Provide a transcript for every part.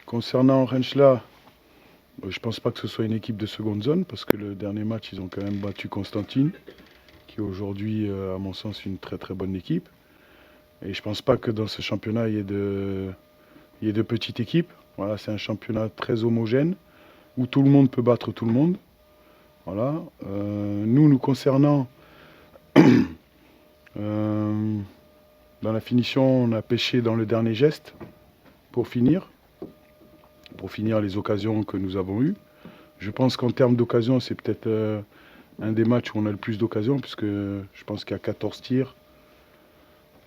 Concernant Renchla, je ne pense pas que ce soit une équipe de seconde zone parce que le dernier match, ils ont quand même battu Constantine, qui est aujourd'hui, à mon sens, une très très bonne équipe. Et je ne pense pas que dans ce championnat, il y ait de petites équipes. Voilà, c'est un championnat très homogène où tout le monde peut battre tout le monde. Voilà. Nous concernant, euh, dans la finition, on a pêché dans le dernier geste pour finir les occasions que nous avons eues. Je pense qu'en termes d'occasions, c'est peut-être un des matchs où on a le plus d'occasions, puisque je pense qu'il y a 14 tirs.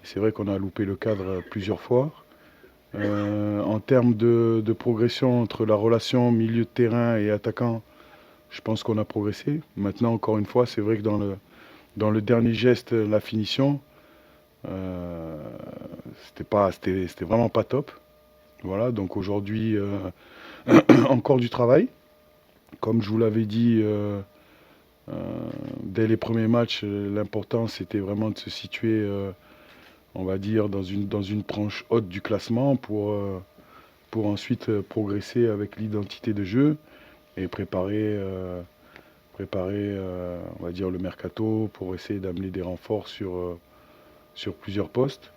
C'est vrai qu'on a loupé le cadre plusieurs fois. En termes de progression entre la relation milieu de terrain et attaquant, je pense qu'on a progressé. Maintenant, encore une fois, c'est vrai que dans le dernier geste, la finition, euh, c'était vraiment pas top. Voilà, donc aujourd'hui, encore du travail. Comme je vous l'avais dit euh, dès les premiers matchs, l'important c'était vraiment de se situer, on va dire, dans une tranche haute du classement pour ensuite progresser avec l'identité de jeu et préparer, on va dire, le mercato pour essayer d'amener des renforts sur plusieurs postes.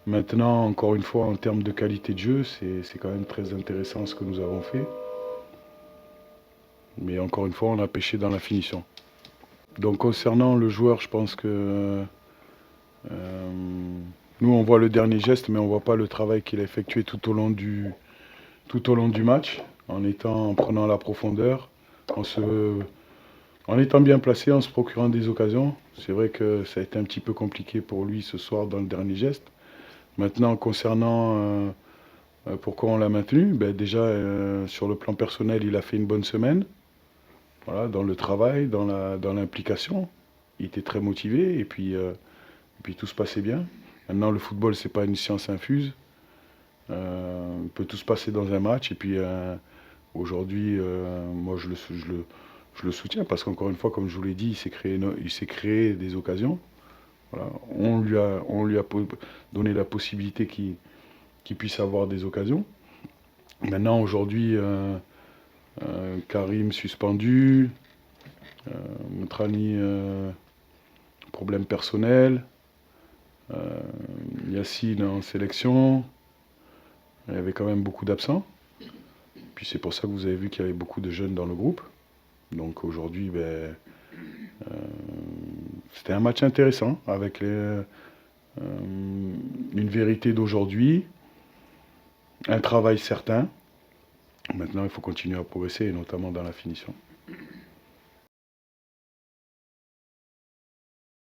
Maintenant, encore une fois, en termes de qualité de jeu, c'est quand même très intéressant ce que nous avons fait. Mais encore une fois, on a pêché dans la finition. Donc concernant le joueur, je pense que nous, on voit le dernier geste, mais on ne voit pas le travail qu'il a effectué tout au long du match, en prenant la profondeur, en étant bien placé, en se procurant des occasions. C'est vrai que ça a été un petit peu compliqué pour lui ce soir dans le dernier geste. Maintenant, concernant pourquoi on l'a maintenu, ben déjà, sur le plan personnel, il a fait une bonne semaine. Voilà, dans le travail, dans l'implication. Il était très motivé et puis tout se passait bien. Maintenant, le football, c'est pas une science infuse. Il peut tout se passer dans un match. Et puis aujourd'hui, moi, je le soutiens parce qu'encore une fois, comme je vous l'ai dit, il s'est créé des occasions. Voilà. On lui a donné la possibilité qu'il puisse avoir des occasions. Maintenant, aujourd'hui, Karim suspendu, Montrani, problème personnel, Yacine en sélection. Il y avait quand même beaucoup d'absents. Puis c'est pour ça que vous avez vu qu'il y avait beaucoup de jeunes dans le groupe. Donc aujourd'hui, c'était un match intéressant avec une vérité d'aujourd'hui, un travail certain. Maintenant, il faut continuer à progresser, et notamment dans la finition.